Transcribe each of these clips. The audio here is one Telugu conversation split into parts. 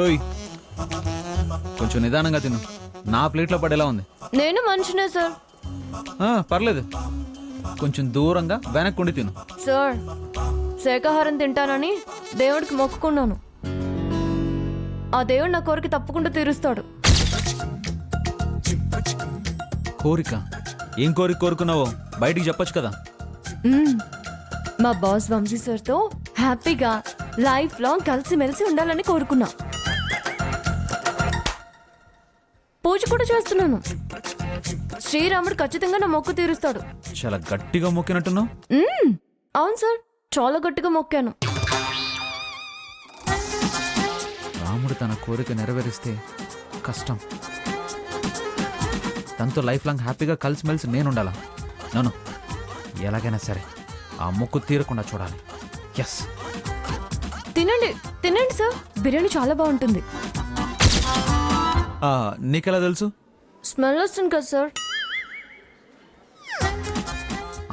ఓయ్, కొంచెం నిదానంగా తిను. నా ప్లేట్లో పడేలా ఉంది. నేను మనిషినే సార్. పర్లేదు, కొంచెం దూరంగా వెనక్కుండి తిను. సార్, శాకాహారం తింటానని దేవుడికి మొక్కుకున్నాను. ఆ దేవుడు నా కోరిక తప్పకుండా తీరుస్తాడు. కోరిక? ఏం కోరిక కోరుకున్నావో బయటికి చెప్పొచ్చు కదా. మా బాస్ వంశీ సార్తో హ్యాపీగా లైఫ్ లాంగ్ కలిసిమెలిసి ఉండాలని కోరుకున్నా. పూజ కూడా చేస్తున్నాను. శ్రీరాముడు ఖచ్చితంగా నా మొక్కు తీరుస్తాడు. చాలా గట్టిగా మొక్కినట్టున్నావు. అవును సార్, చాలా గట్టిగా మొక్కాను. రాముడు తన కోరిక నెరవేరిస్తే కష్టం. తనతో లైఫ్ లాంగ్ హ్యాపీగా కలిసిమెలిసి నేను ఉండాలా? నన్ను ఎలాగైనా సరే ఆ మొక్కు తీరకుండా చూడాలి. ఎస్, తినండి తినండి సార్, బిర్యానీ చాలా బాగుంటుంది. నీకెలా తెలుసు? స్మెల్ వస్తుంది కదా సార్.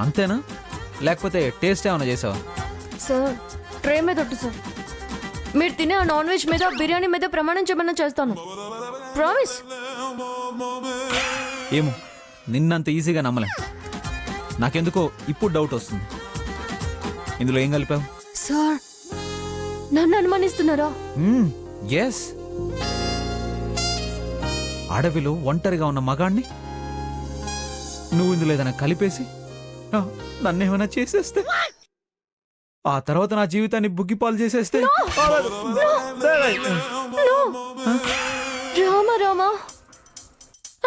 అంతేనా, లేకపోతే టేస్ట్ ఏమైనా చేసావా? సార్, ట్రే మీద ఒట్టు సార్. మీరు తినే ఆ నాన్ వెజ్ మీద, బిర్యానీ మీద ప్రమాణం చేయమన్నా చేస్తాను. ప్రామిస్. ఏమో, నిన్నంత ఈజీగా నమ్మలే. నాకెందుకో ఇప్పుడు డౌట్ వస్తుంది. ఇందులో ఏం కలిపావు? సార్, నన్ను అనుమానిస్తున్నారా? ఎస్. అడవిలో ఒంటరిగా ఉన్న మగాణ్ణి నువ్వు ఇందులో ఏదైనా కలిపేసి నన్నేమైనా చేసేస్తే, ఆ తర్వాత నా జీవితాన్ని బుగ్గిపాలు చేసేస్తే. రామ రామ,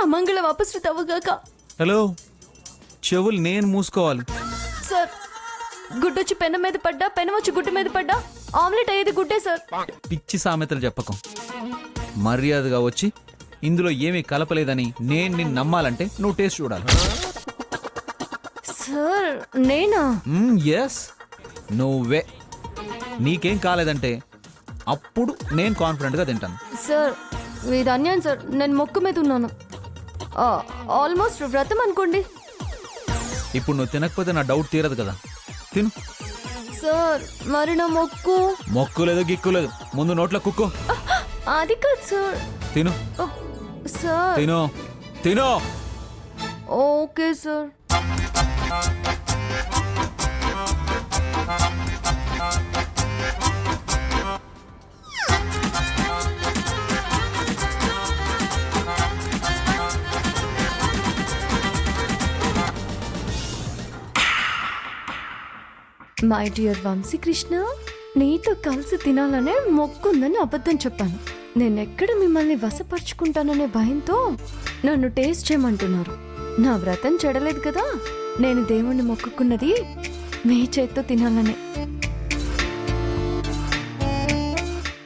అమంగళం అపశృత అవ్వగాక. హలో, చెవులు నేను మూసుకోవాలి. సార్, గుడ్డొచ్చి పెన్న మీద పడ్డా, పెనం వచ్చి గుడ్డ మీద పడ్డా ఆమ్లెట్ అయ్యేది గుడ్డే సార్. పిచ్చి సామెతలు చెప్పకం. మర్యాదగా వచ్చి ఇందులో ఏమీ కలపలేదని నేను నిన్ను నమ్మాలంటే నువ్వు టేస్ట్ చూడాలి. సార్, నేనా? ఎస్, నువ్వే. నీకేం కాలేదంటే అప్పుడు నేను కాన్ఫిడెంట్గా తింటాను. సార్, ఇది అన్యాయం సార్. నేను మొక్కు మీద ఉన్నాను. ఆల్మోస్ట్ వ్రతం అనుకోండి. ఇప్పుడు నువ్వు తినకపోతే నా డౌట్ తీరదు కదా. తిను. సార్, మరి నా మొక్కు? మొక్కు లేదు, గిక్కు లేదు. ముందు నోట్లో కుక్కో. అది కాదు సార్. తిను. సార్, తిను తిను. Okay sir. My dear Vamsikrishna, నీతో కలిసి తినాలనే మొక్కుందని అబద్ధం చెప్పాను. నేనెక్కడ మిమ్మల్ని వశపరుచుకుంటాననే భయంతో నన్ను టేస్ట్ చేయమంటున్నారు. నా వ్రతం చెడలేదు కదా. నేను దేవుణ్ణి మొక్కుకున్నది మీ చేత్తో తినాలనే.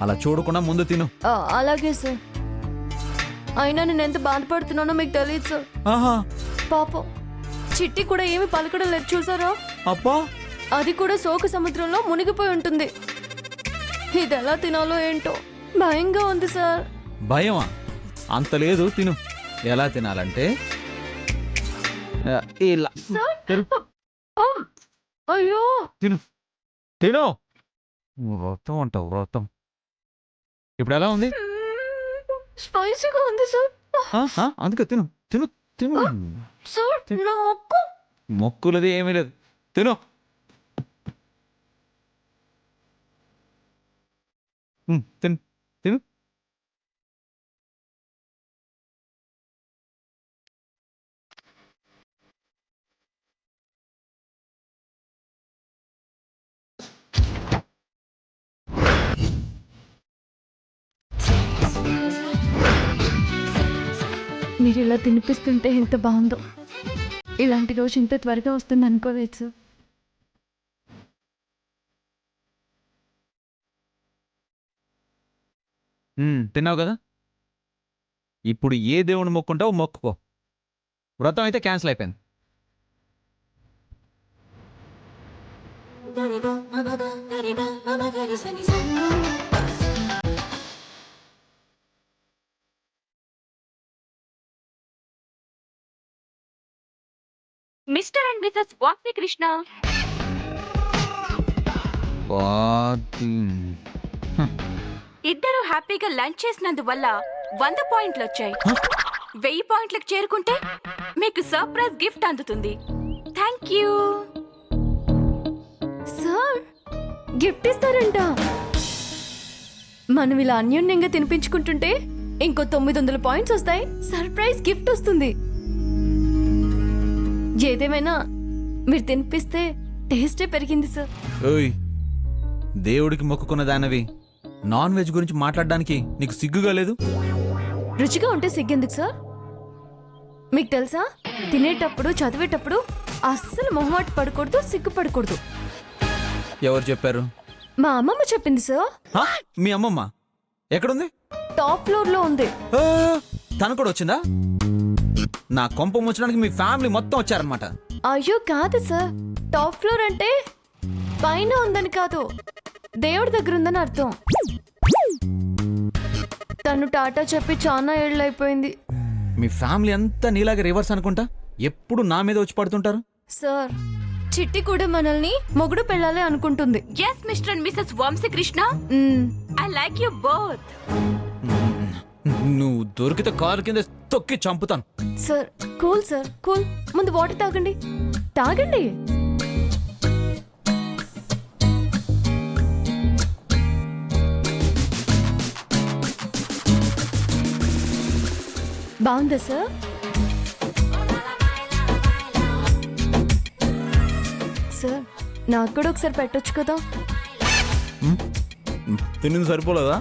అలా చూడకుండా ముందు తిను. అలాగే సార్. అయినా నేను ఎంత బాధపడుతున్నానో మీకు తెలియదు సార్. ఆహా, పాపం చిట్టి కూడా ఏమి పలకడం లేదు చూసారా? అబ్బా, అది కూడా శోక సముద్రంలో మునిగిపోయి ఉంటుంది. ఇది ఎలా తినాలో ఏంటో భయంగా ఉంది సార్. భయమా? అంత లేదు, తిను. ఎలా తినాలంటే ఇలా. అయ్యో, తిను తిను. వ్రతం అంటావు, వ్రతం. ఇప్పుడు ఎలా ఉంది? స్పైసీగా ఉంది సార్. అందుకే తిను తిను తిను. సార్, నా మొక్కు. మొక్కులది ఏమీ లేదు, తిను. తిను తిను. మీరు ఇలా తినిపిస్తుంటే ఎంత బాగుందో. ఇలాంటి రోజు ఇంత త్వరగా వస్తుంది అనుకోలేదు సార్. తిన్నావు కదా. ఇప్పుడు ఏ దేవుని మొక్కుంటావు మొక్కుకో. వ్రతం అయితే క్యాన్సిల్ అయిపోయింది. మిస్టర్ అండ్ మిసెస్ వాక్ని కృష్ణ. ఇద్దరు హ్యాపీగా లంచ్ చేసినందువల్ల 100 పాయింట్లు వచ్చాయి. 1000 పాయింట్లకు చేరుకుంటే మీకు సర్ప్రైజ్ గిఫ్ట్ అందుతుంది. Thank you. సార్ గిఫ్ట్ ఇస్తారంట. మనం ఇలా అన్యోన్యంగా తినిపించుకుంటుంటే ఇంకో 900 పాయింట్స్ వస్తాయి. సర్ప్రైజ్ గిఫ్ట్ వస్తుంది. ఏదేమైనా మీరు తినిపిస్తే టేస్టే పెరిగింది సార్. ఓయ్, దేవుడికి మొక్కుకున్న దానవి నాన్ వెజ్ గురించి మాట్లాడడానికి నీకు సిగ్గుగా లేదు? రుచిగా ఉంటే సిగ్గెందుకు సార్? మీకు తెలుసా, తినేటప్పుడు చదివేటప్పుడు అస్సలు మొహమాట పడకూడదు, సిగ్గుపడకూడదు. ఎవరు చెప్పారు? మా అమ్మమ్మ చెప్పింది సార్. హా? మీ అమ్మమ్మ ఎక్కడుంది? టాప్ ఫ్లోర్ లో ఉంది. ఆ, తను కూడా వచ్చిందా? నా కొంప ముచ్చడానికి మీ ఫ్యామిలీ మొత్తం వచ్చారనమాట. అయ్యో కాదు సార్, టాప్ ఫ్లోర్ అంటే పైన ఉందని కాదు, దేవుడి దగ్గర ఉందని అర్థం. తను టాటా చెప్పి చాలా ఏళ్ళు అయిపోయింది. మీ ఫ్యామిలీ అంతా నీలాగా రివర్స్ అనుకుంటా, ఎప్పుడు నా మీద వచ్చి పడుతుంటారు. సార్ చిట్టి కూడా మనల్ని మొగుడు పెళ్ళాలి అనుకుంటుంది. Yes mister and missus Vamsi Krishna, I like you both. నువ్వు దొరికితే కారు కింద తొక్కి చంపుతాను. Sir cool sir cool. ముందు వాటర్ తాగండి, తాగండి. బాగుందా సార్? సార్ నాకు కూడా ఒకసారి పెట్టొచ్చు కదా. తిన్నది సరిపోలేదా?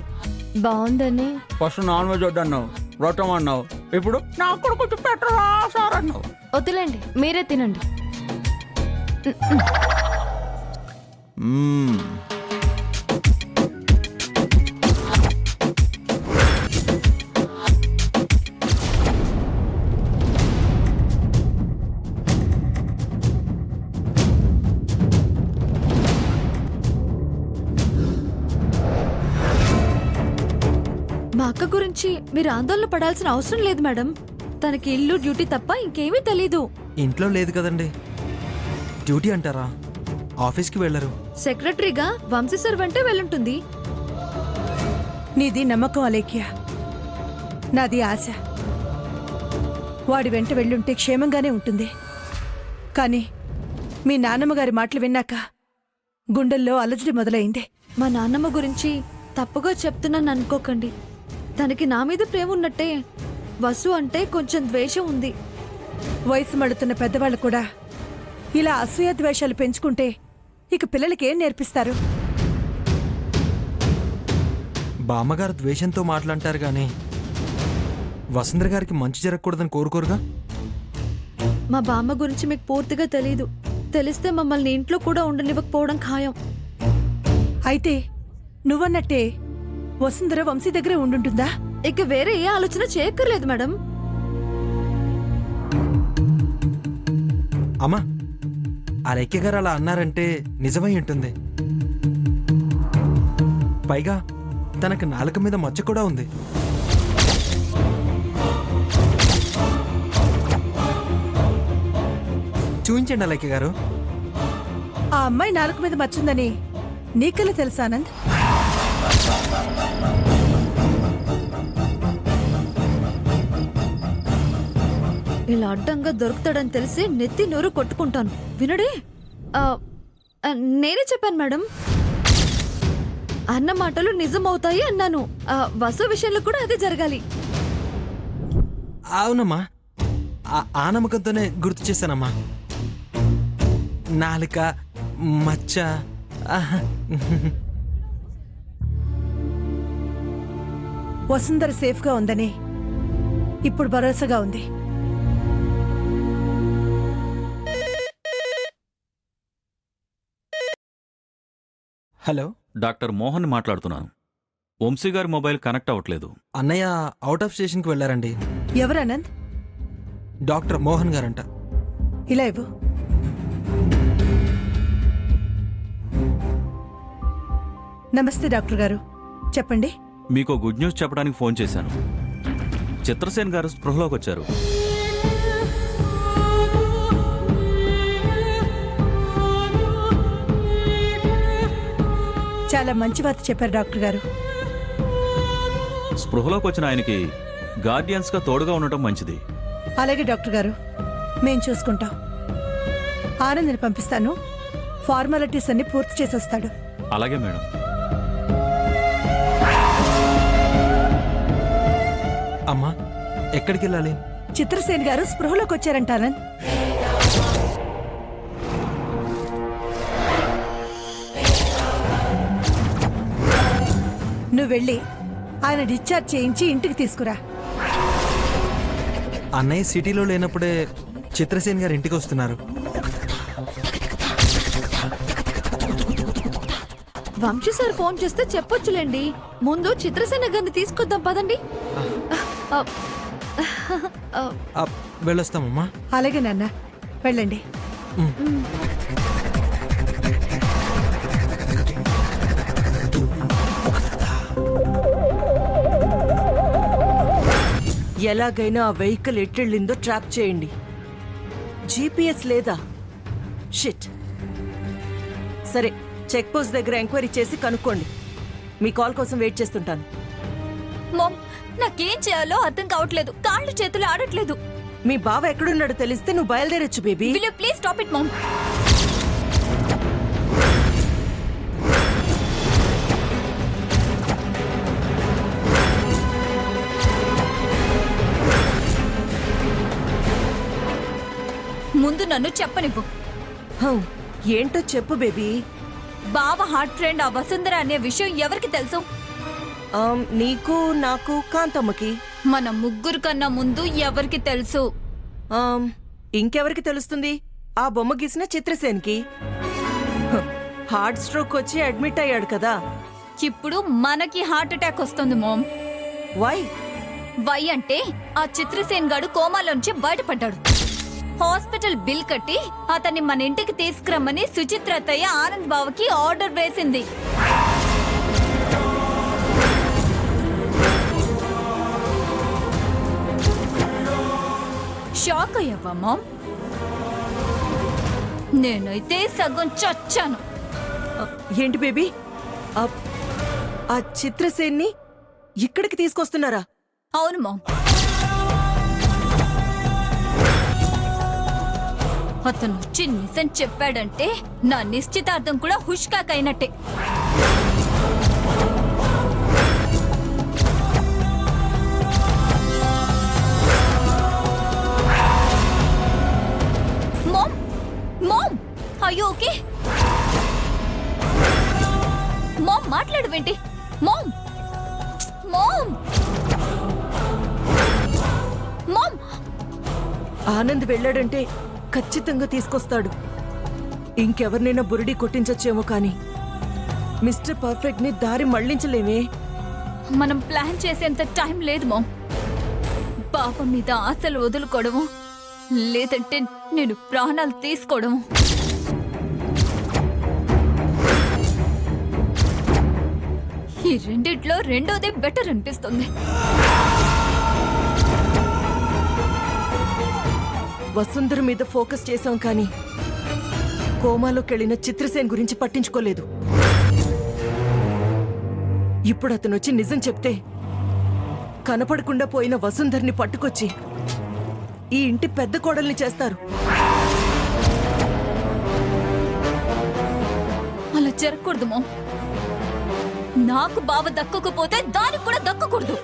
బాగుందని. ఫస్ట్ నాన్ వెజ్ వద్దన్నావు, రొట్టం అన్నావు, ఇప్పుడు నాకు కూడా కొంచెం పెట్టరా సార్ అన్నావు. వద్దులేండి, మీరే తినండి. మ్మ్. మా అక్క గురించి మీరు ఆందోళన పడాల్సిన అవసరం లేదు మేడం. తనకి ఇల్లు డ్యూటీ తప్ప ఇంకేమీ తెలీదు. ఇంట్లో లేదు కదండి, డ్యూటీ అంటారా? ఆఫీస్కి వెళ్ళరు. సెక్రటరీగా వంశీ సార్ వెంటే వెళ్ళుంటుంది. నీది నమ్మకం అలేఖ్య, నాది ఆశ. వాడి వెంట వెళ్ళుంటే క్షేమంగానే ఉంటుంది. కానీ మీ నాన్నమ్మగారి మాటలు విన్నాక గుండెల్లో అలజడి మొదలైంది. మా నాన్నమ్మ గురించి తప్పుగా చెప్తున్నాను అనుకోకండి. తనకి నా మీద ప్రేమ ఉన్నట్టే వసు అంటే కొంచెం ద్వేషం ఉంది. వయసు మడుతున్న పెద్దవాళ్ళు కూడా ఇలా అసూయ ద్వేషాలు పెంచుకుంటే ఇక పిల్లలకి ఏం నేర్పిస్తారు? బామ్మగారు ద్వేషంతో మాట్లాంటారు గాని వసుంధర గారికి మంచి జరగకూడదని కోరుకోరుగా. మా బామ్మ గురించి మీకు పూర్తిగా తెలీదు. తెలిస్తే మమ్మల్ని ఇంట్లో కూడా ఉండనివ్వకపోవడం ఖాయం. అయితే నువ్వన్నట్టే వసుంధర వంశీ దగ్గరే ఉండుంటుందా? ఇక వేరే ఏ ఆలోచన చేయక్కర్లేదు మేడం. అమ్మా, ఆ లెక్క గారు అలా అన్నారంటే నిజమై ఉంటుంది. పైగా తనకు నాలుక మీద మచ్చ కూడా ఉంది. చూపించండి అలెక్క గారు. ఆ అమ్మాయి నాలుక మీద మచ్చుందని నీకెలా తెలుసా ఆనంద్? ఇలా అడ్డంగా దొరుకుతాడని తెలిసి నెత్తి నోరు కొట్టుకుంటాను. వినడే? నేనే చెప్పాను మేడం. అన్న మాటలు నిజమవుతాయి అన్నాను. వసు విషయంలో కూడా అదే జరగాలి. అవునమ్మా, ఆ నమ్మకంతోనే గుర్తు చేశానమ్మా. నాలుక మచ్చ వసుంధర సేఫ్గా ఉందని ఇప్పుడు భరోసాగా ఉంది. హలో, డాక్టర్ మోహన్ మాట్లాడుతున్నాను. వంశీ గారి మొబైల్ కనెక్ట్ అవ్వట్లేదు. అన్నయ్య అవుట్ ఆఫ్ స్టేషన్కి వెళ్ళారండి. ఎవరు ఆనంద్? డాక్టర్ మోహన్ గారంట. ఇలా ఇవ్వు. నమస్తే డాక్టర్ గారు, చెప్పండి. మీకు గుడ్ న్యూస్ చెప్పడానికి ఫోన్ చేశాను. చిత్రసేన్ గారు స్పృహలోకి వచ్చారు. చాలా మంచి వార్త చెప్పారు డాక్టర్ గారు. స్పృహలోకి వచ్చిన ఆయనకి గార్డియన్స్గా తోడుగా ఉండటం మంచిది. అలాగే డాక్టర్ గారు, మేం చూసుకుంటాం. ఆనంద్ని పంపిస్తాను, ఫార్మాలిటీస్ అన్ని పూర్తి చేసేస్తాడు. అలాగే మేడం. అమ్మా, ఎక్కడికి వెళ్ళాలి? చిత్రసేన్ గారు స్పృహలోకి వచ్చారంట ఆనంద్. నువ్వు వెళ్ళి ఆయన డిశ్చార్జ్ చేయించి ఇంటికి తీసుకురా. అన్నయ్య సిటీలో లేనప్పుడే చిత్రసేన్ గారు ఇంటికి వస్తున్నారు. వంశీ సార్ ఫోన్ చేస్తే చెప్పొచ్చులేండి. ముందు చిత్రసేన గారిని తీసుకొద్దాం పదండి. వెళ్ళొస్తామమ్మా. అలాగే నాన్న, వెళ్ళండి. ఎలాగైనా ఆ వెహికల్ ఎట్టెళ్ళిందో ట్రాప్ చేయండి. జీపీఎస్ లేదా? షిట్. సరే, చెక్ పోస్ట్ దగ్గర ఎంక్వైరీ చేసి కనుక్కోండి. మీ కాల్ కోసం వెయిట్ చేస్తుంటాను. మామ్, నాకేం చేయాలో అర్థం కావట్లేదు. కాళ్ళు చేతులు ఆడట్లేదు. మీ బావ ఎక్కడున్నాడో తెలిస్తే నువ్వు బయలుదేరొచ్చు baby. Will you please stop it mom? ముందు నన్ను చెప్పనివ్వు. హౌ, ఏంటో చెప్పు బేబీ. బావ హార్ట్ ఫ్రెండ్ ఆ వసుంధర అనే విషయం ఎవరికి తెలుసు? నీకు, నాకు, కాంతమ్మకి. మన ముగ్గురు కన్నా ముందు ఎవరికి తెలుసు? ఇంకెవరికి తెలుస్తుంది? ఆ బొమ్మ గీసిన చిత్రసేన్కి. హార్ట్ స్ట్రోక్ వచ్చి అడ్మిట్ అయ్యాడు కదా. ఇప్పుడు మనకి హార్ట్ అటాక్ వస్తుంది మామ్. వై? వై అంటే ఆ చిత్రసేన్ గాడు కోమాలోంచి బయటపడ్డాడు. హాస్పిటల్ బిల్ కట్టి అతన్ని మన ఇంటికి తీసుకురమ్మని సుచిత్ర అత్తయ్య ఆనంద్ బావకి ఆర్డర్ వేసింది. షాక్ అయ్యావా మామ్? నేనైతే సగం చచ్చాను. ఏంటి బేబీ, ఆ చిత్రసేన్ని ఇక్కడికి తీసుకొస్తున్నారా? అవును మామ్. అతను వచ్చి నిజం చెప్పాడంటే నా నిశ్చితార్థం కూడా హుష్కాకైనట్టే. మామ్, మామ్, అయ్యో ఓకే? మామ్ మాట్లాడవేంటి? Mom, mom, mom. ఆనంద్ వెళ్ళాడంటే ఖచ్చితంగా తీసుకొస్తాడు. ఇంకెవరినైనా బురిడి కొట్టించొచ్చేమో కానీ మిస్టర్ పర్ఫెక్ట్ ని దారి మళ్లించలేమే. మనం ప్లాన్ చేసేంత టైం లేదు మామ్. పాపం మీద ఆశలు వదులుకోవడము, లేదంటే నేను ప్రాణాలు తీసుకోవడము. ఈ రెండిట్లో రెండోదే బెటర్ అనిపిస్తుంది. వసుంధర మీద ఫోకస్ చేశాం కానీ కోమాలోకెళ్లిన చిత్రసేన్ గురించి పట్టించుకోలేదు. ఇప్పుడు అతను వచ్చి నిజం చెప్తే కనపడకుండా పోయిన వసుంధర్ని పట్టుకొచ్చి ఈ ఇంటి పెద్ద కోడల్ని చేస్తారు. అలా జరగకూడదు మామ్. నాకు బావ దక్కకపోతే దానికి కూడా దక్కకూడదు.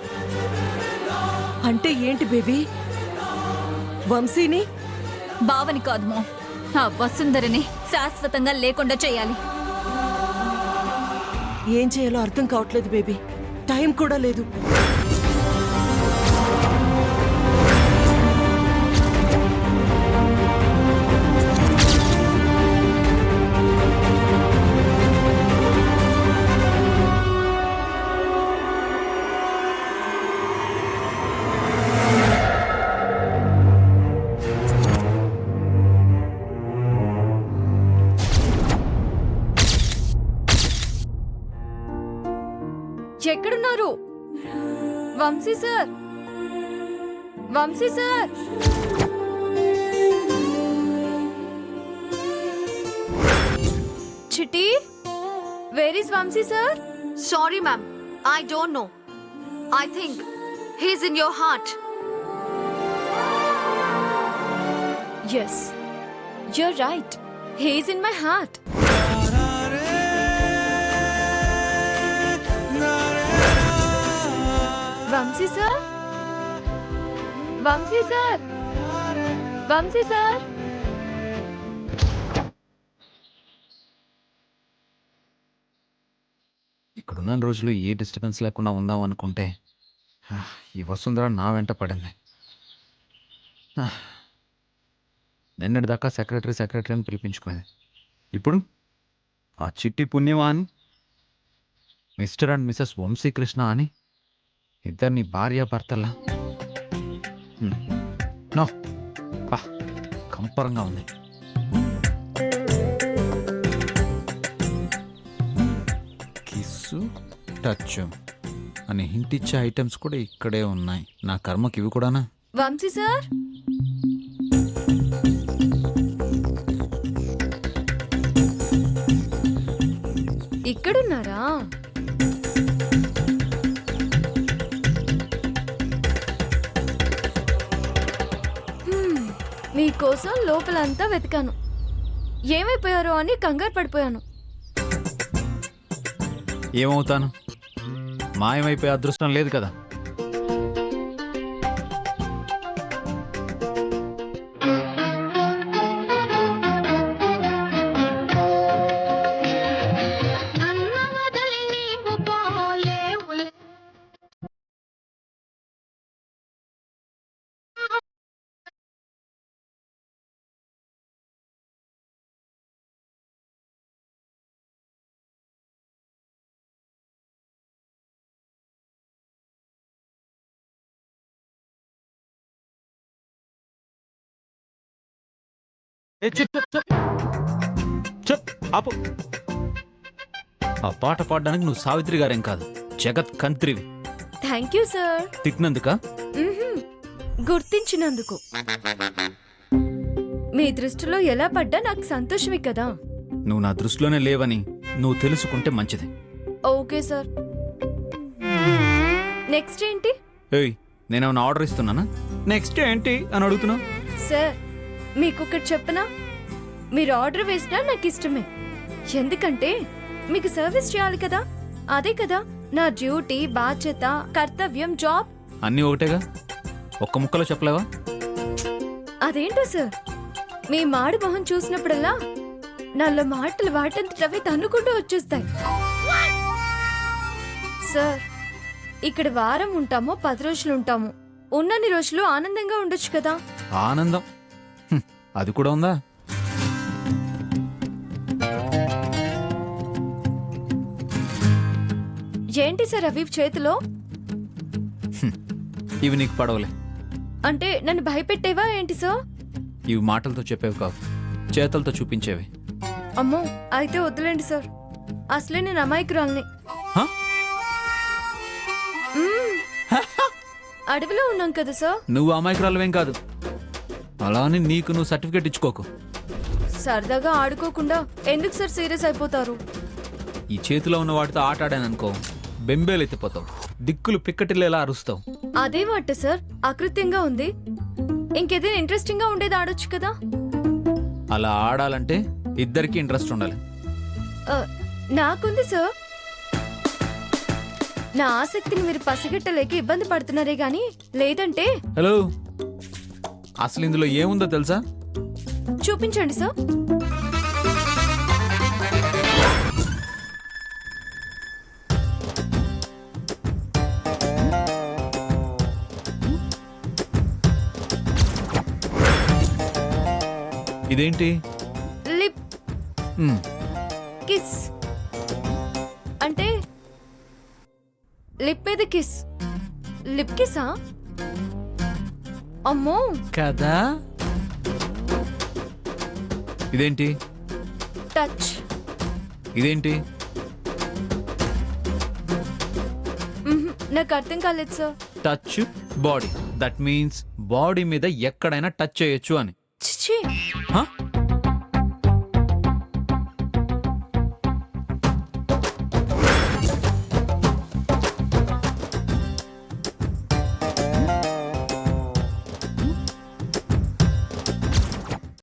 అంటే ఏంటి బేబీ? వంశీని? బావని కాదు మామ్, ఆ వసుంధరని శాశ్వతంగా లేకుండా చేయాలి. ఏం చేయాలో అర్థం కావట్లేదు బేబీ. టైం కూడా లేదు. ఎక్కడున్నారు? Vamsi sir, Vamsi sir. Chitti, where is Vamsi sir? Sorry, ma'am. I don't know. I think he's in your heart. Yes, you're right. He is in my heart. Vamsi sir, Vamsi sir, Vamsi sir. ఇక్కడున్న రోజులు ఏ డిస్టర్బెన్స్ లేకుండా ఉందాం అనుకుంటే ఈ వసుంధర నా వెంట పడింది. నిన్నటి దాకా సెక్రటరీ అని పిలిపించుకునేది. ఇప్పుడు ఆ చిట్టి పుణ్యమా అని మిస్టర్ అండ్ మిసెస్ వంశీకృష్ణ అని ఇద్దరిని భార్యాభర్తలా నో పా కంపరంగా ఉంది. కిస్సు టచ్ అని హింట్ ఇచ్చే ఐటమ్స్ కూడా ఇక్కడే ఉన్నాయి. నా కర్మకి ఇవి కూడానా? వంశీ సార్, ఇక్కడున్నారా? మీకోసం లోపలంతా వెతికాను. ఏమైపోయారో అని కంగారు పడిపోయాను. ఏమవుతాను? మాయమైపోయే అదృష్టం లేదు కదా. ఆపు. ఆ పాట పాడడానికి నువ్వు సావిత్రి గారేం కాదు, జగత్ కంత్రివి. Thank you sir. తిట్టినందుక? గుర్తించినందుకు. మీ దృష్టిలో ఎలా పడ్డా నాకు సంతోషమే కదా. నువ్వు నా దృష్టిలోనే లేవని నువ్వు తెలుసుకుంటే మంచిది. Okay sir. నెక్స్ట్ ఏంటి? ఏయ్, నేనేమన్నా ఆర్డర్ ఇస్తున్నానా? నెక్స్ట్ ఏంటి అని అడుగుతున్నా. సార్, మీకు ఒకటి చెప్పనా? మీరు ఆర్డర్ వేసినా నాకు ఇష్టమే. ఎందుకంటే మీకు సర్వీస్ చేయాలి కదా. అదే కదా నా డ్యూటీ, బాధ్యత, కర్తవ్యం, జాబ్. అన్నీ ఒకటేగా, ఒక్క ముక్కలో చెప్పలేవా? అదేంటో సార్, మీ మాడి మొహం చూసినప్పుడల్లా నల్ల మాటలు వాటంతటవే తన్నుకుంటూ వచ్చేస్తాయి. సార్, ఇక్కడ వారం ఉంటామో 10 రోజులు ఉంటాము. ఉన్నన్ని రోజులు ఆనందంగా ఉండొచ్చు కదా. ఆనందం అది కూడా ఉందా? ఏంటి సార్ అవి చేతిలో? ఇవి నీకు పడవలే. అంటే నన్ను భయపెట్టేవా ఏంటి సార్? ఇవి మాటలతో చెప్పేవి కావు, చేతలతో చూపించేవి. అమ్మో, అయితే వద్దులేండి సార్. అసలే నేను అమాయకురాల్ని. హ? అడవిలో ఉన్నాం కదా సార్. నువ్వు అమాయకురాలువేం కాదు. అలా అని నీకు నువ్వు సర్టిఫికేట్ ఇచ్చుకోకు. సరదాగా ఆడుకోకుండా ఎందుకు సార్ సీరియస్ అయిపోతారు? ఈ చేతిలో ఉన్న వాటితో ఆట ఆడాననుకో, బెంబేలు ఎత్తిపోతావు, దిక్కులు పిక్కటిల్లేలా అరుస్తావు. అదే మాట సార్, అకృత్యంగా ఉంది. ఇంకేదైనా ఇంట్రెస్టింగ్ గా ఉండేది ఆడొచ్చు కదా. అలా ఆడాలంటే ఇద్దరికి ఇంట్రెస్ట్ ఉండాలి. నాకుంది సార్. నా ఆసక్తిని మీరు పసిగట్టలేక ఇబ్బంది పడుతున్నారే గాని లేదంటే. హలో, అసలు ఇందులో ఏముందో తెలుసా? చూపించండి సార్. ఇదేంటి? Lip kiss. అంటే లిప్ మీద కిస్. లిప్ కిసా? అమ్మో కదా. ఇదేంటి? టచ్. ఇదేంటి? నాకు అర్థం కాలేదు sir. Touch body, that means body మీద ఎక్కడైనా టచ్ చేయొచ్చు అని. చిచి, హ?